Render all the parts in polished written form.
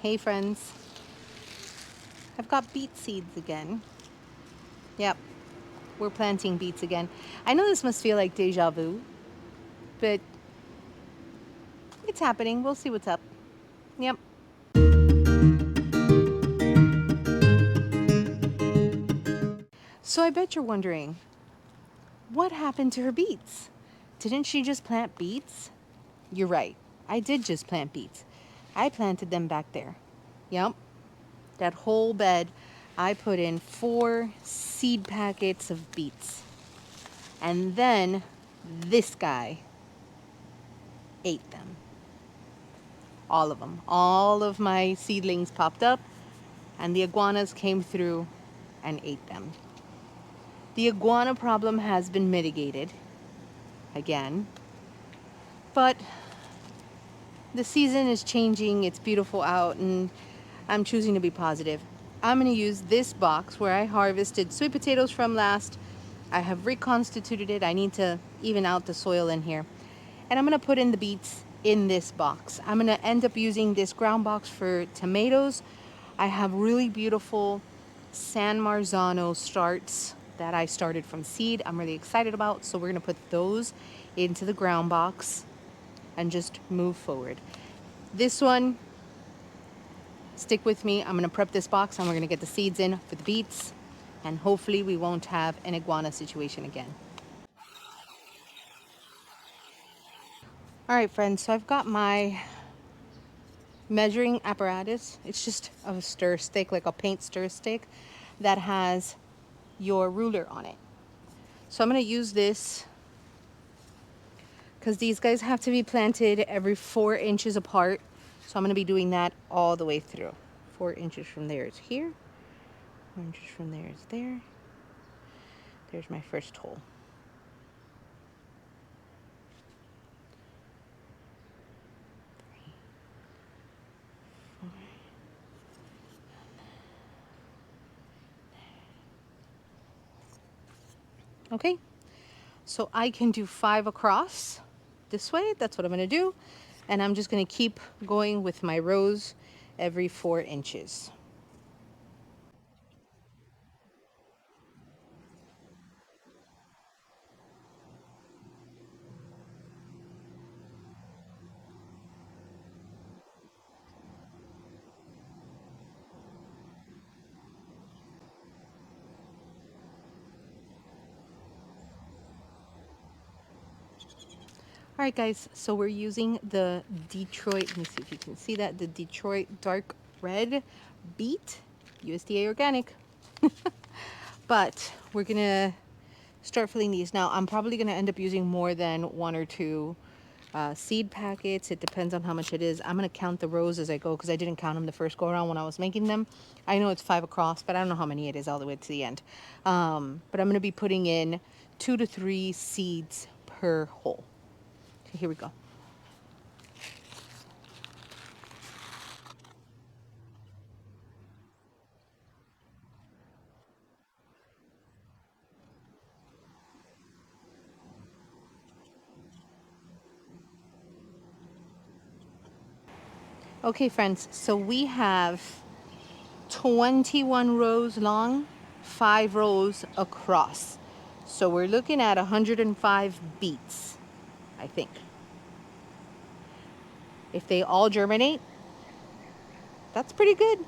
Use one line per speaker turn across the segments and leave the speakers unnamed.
Hey friends, I've got beet seeds again. Yep, we're planting beets again. I know this must feel like deja vu, but it's happening. We'll see what's up. Yep. So I bet you're wondering, what happened to her beets? Didn't she just plant beets? You're right, I did just plant beets. I planted them back there. Yep, that whole bed, I put in 4 seed packets of beets. And then this guy ate them. All of them. All of my seedlings popped up and the iguanas came through and ate them. The iguana problem has been mitigated again, but the season is changing. It's beautiful out and I'm choosing to be positive. I'm going to use this box where I harvested sweet potatoes from last. I have reconstituted it. I need to even out the soil in here. And I'm going to put in the beets in this box. I'm going to end up using this ground box for tomatoes. I have really beautiful San Marzano starts that I started from seed. I'm really excited about. So we're going to put those into the ground box and just move forward. This one, stick with me. I'm going to prep this box and we're going to get the seeds in for the beets. And hopefully we won't have an iguana situation again. All right, friends, so I've got my measuring apparatus. It's just a stir stick, like a paint stir stick that has your ruler on it. So I'm going to use this because these guys have to be planted every 4 inches apart. So I'm going to be doing that all the way through. 4 inches from there is here. 4 inches from there is there. There's my first hole. Okay, so I can do 5 across this way. That's what I'm going to do. And I'm just going to keep going with my rows every 4 inches. All right, guys, so we're using the Detroit, let me see if you can see that, the Detroit dark red beet, USDA organic. But we're gonna start filling these. Now, I'm probably gonna end up using more than 1 or 2 seed packets. It depends on how much it is. I'm gonna count the rows as I go because I didn't count them the first go around when I was making them. I know it's 5 across, but I don't know how many it is all the way to the end. But I'm gonna be putting in 2 to 3 seeds per hole. Okay, here we go. Okay, friends, so we have 21 rows long, 5 rows across. So we're looking at 105 beets, I think. If they all germinate, that's pretty good.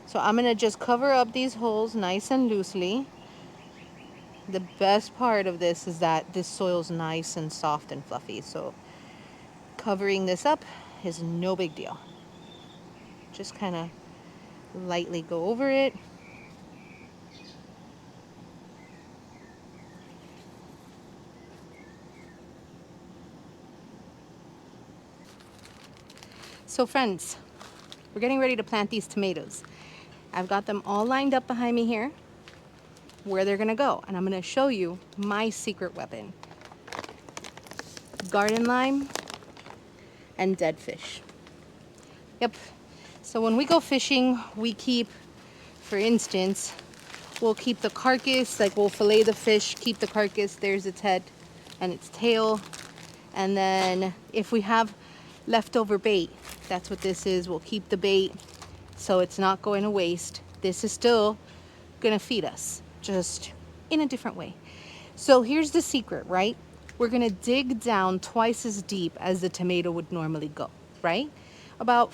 So I'm gonna just cover up these holes nice and loosely. The best part of this is that this soil's nice and soft and fluffy. So covering this up is no big deal. Just kind of lightly go over it. So friends, we're getting ready to plant these tomatoes. I've got them all lined up behind me here where they're gonna go. And I'm gonna show you my secret weapon. Garden lime and dead fish. Yep. So when we go fishing, we keep, for instance, we'll keep the carcass, like we'll fillet the fish, keep the carcass, there's its head and its tail. And then if we have leftover bait. That's what this is. We'll keep the bait so it's not going to waste. This is still gonna feed us, just in a different way. So here's the secret, right? We're gonna dig down twice as deep as the tomato would normally go, right? About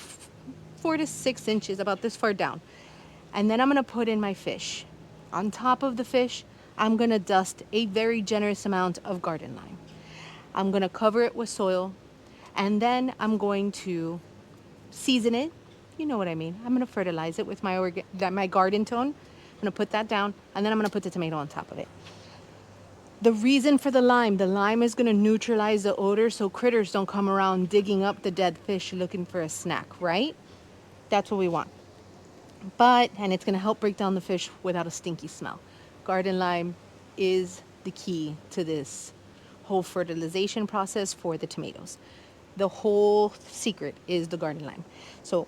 4 to 6 inches, about this far down. And then I'm gonna put in my fish. On top of the fish, I'm gonna dust a very generous amount of garden lime. I'm gonna cover it with soil, and then I'm going to season it. You know what I mean. I'm gonna fertilize it with my garden tone. I'm gonna put that down, and then I'm gonna put the tomato on top of it. The reason for the lime is gonna neutralize the odor so critters don't come around digging up the dead fish looking for a snack, right? That's what we want. And it's gonna help break down the fish without a stinky smell. Garden lime is the key to this whole fertilization process for the tomatoes. The whole secret is the garden lime. So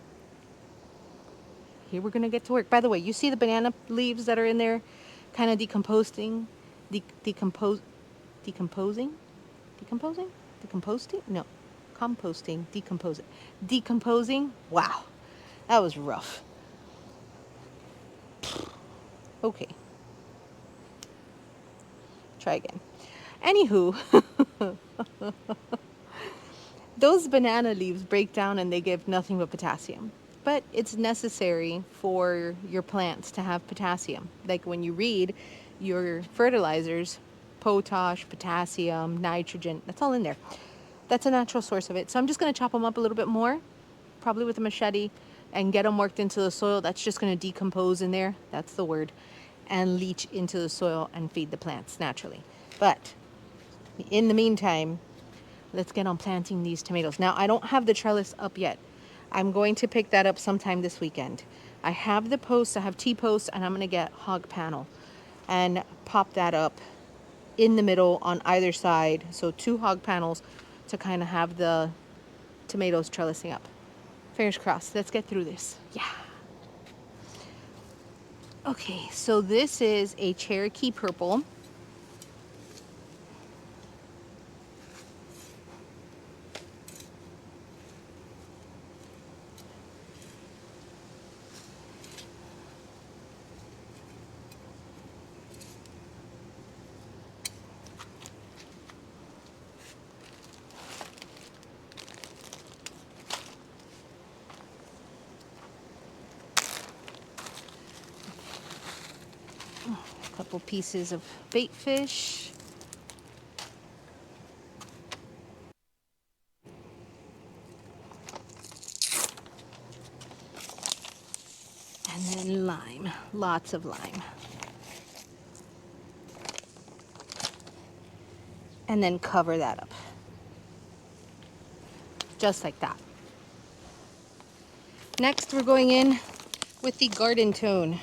here we're gonna get to work. By the way, you see the banana leaves that are in there kind of decomposing? Decomposing? No. Composting, decomposing. Decomposing? Wow, that was rough. Okay. Try again. Anywho, those banana leaves break down and they give nothing but potassium. But it's necessary for your plants to have potassium. Like when you read your fertilizers, potash, potassium, nitrogen, that's all in there. That's a natural source of it. So I'm just going to chop them up a little bit more, probably with a machete, and get them worked into the soil. That's just going to decompose in there. That's the word. And leach into the soil and feed the plants naturally. But in the meantime, let's get on planting these tomatoes. Now, I don't have the trellis up yet. I'm going to pick that up sometime this weekend. I have the posts, I have T-posts, and I'm going to get hog panel and pop that up in the middle on either side. So 2 hog panels to kind of have the tomatoes trellising up. Fingers crossed. Let's get through this. Yeah. Okay, so this is a Cherokee purple. A couple pieces of bait fish. And then lime, lots of lime. And then cover that up. Just like that. Next, we're going in with the garden tone.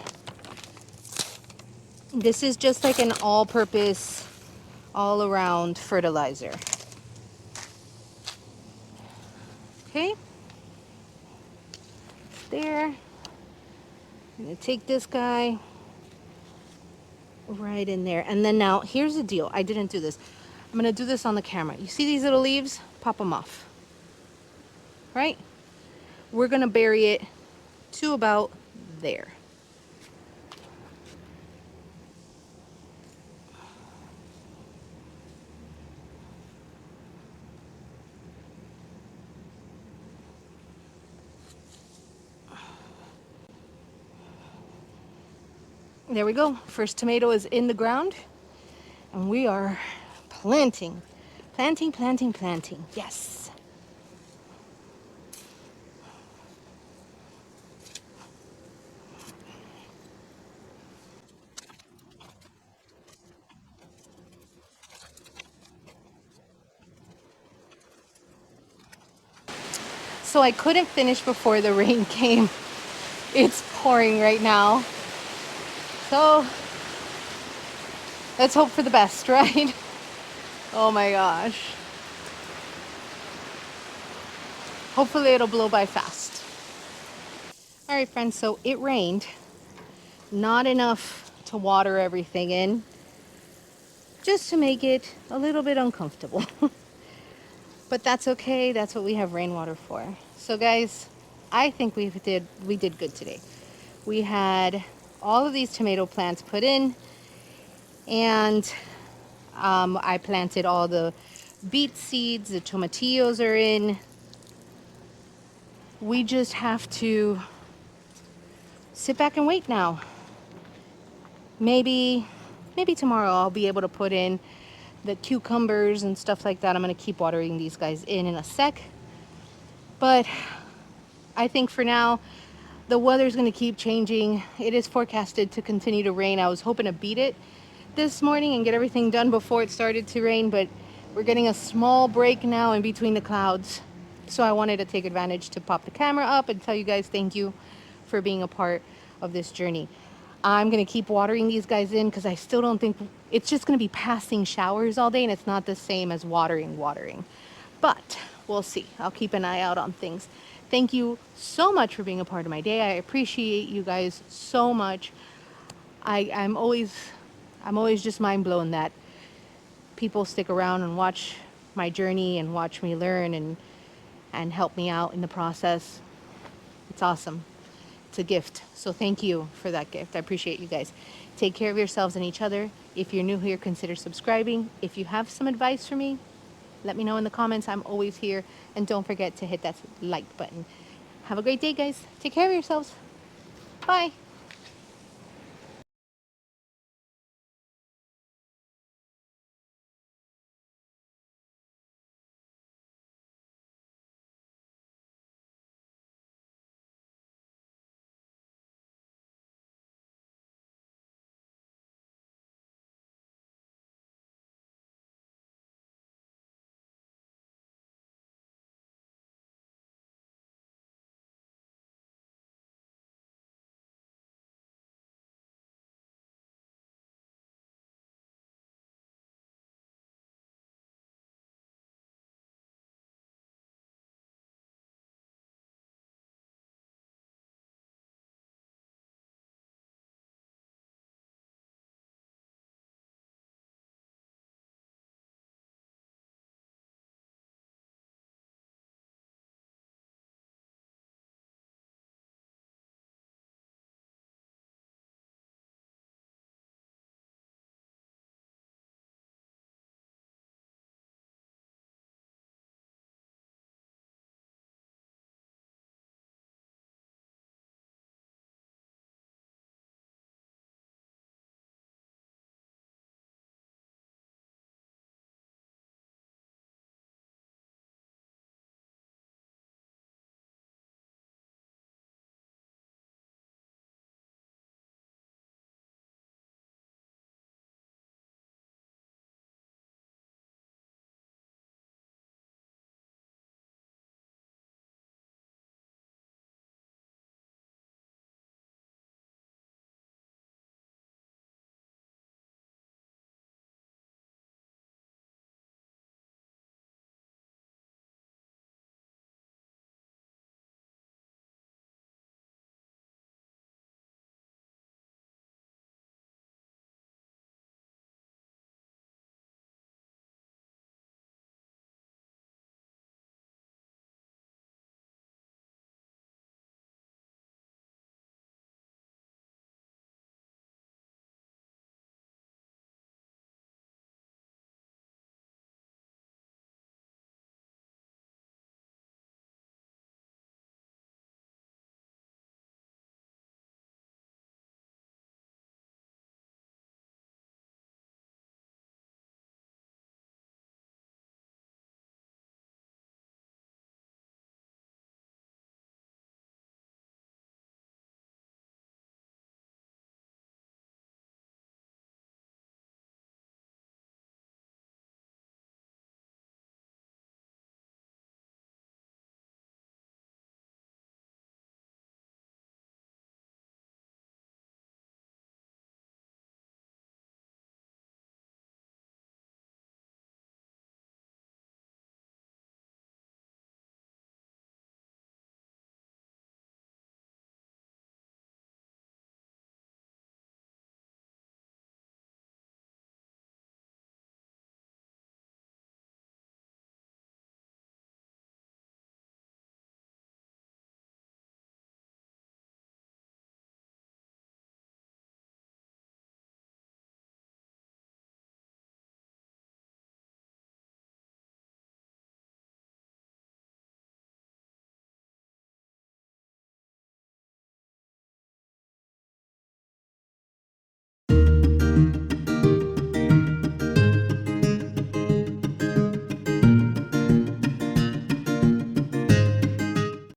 This is just like an all-purpose, all-around fertilizer. Okay? There. I'm gonna take this guy right in there. And then now, here's the deal. I didn't do this. I'm gonna do this on the camera. You see these little leaves? Pop them off. Right? We're gonna bury it to about there. There we go. First tomato is in the ground. And we are planting. Planting, planting, planting. Yes. So I couldn't finish before the rain came. It's pouring right now. So let's hope for the best, right? Oh my gosh. Hopefully it'll blow by fast. All right, friends, so it rained. Not enough to water everything in, just to make it a little bit uncomfortable. But that's okay. That's what we have rainwater for. So guys, I think we did good today. We had all of these tomato plants put in, and I planted all the beet seeds. The tomatillos are in. We just have to sit back and wait now. Maybe tomorrow I'll be able to put in the cucumbers and stuff like that. I'm going to keep watering these guys in a sec. But I think for now, the weather's going to keep changing. It is forecasted to continue to rain. I was hoping to beat it this morning and get everything done before it started to rain, but we're getting a small break now in between the clouds. So I wanted to take advantage to pop the camera up and tell you guys thank you for being a part of this journey. I'm going to keep watering these guys in because I still don't think it's just going to be passing showers all day, and it's not the same as watering. But we'll see. I'll keep an eye out on things. Thank you so much for being a part of my day. I appreciate you guys so much. I'm always just mind blown that people stick around and watch my journey and watch me learn and help me out in the process. It's awesome. It's a gift. So thank you for that gift. I appreciate you guys. Take care of yourselves and each other. If you're new here, consider subscribing. If you have some advice for me, let me know in the comments. I'm always here. And don't forget to hit that like button. Have a great day, guys. Take care of yourselves. Bye.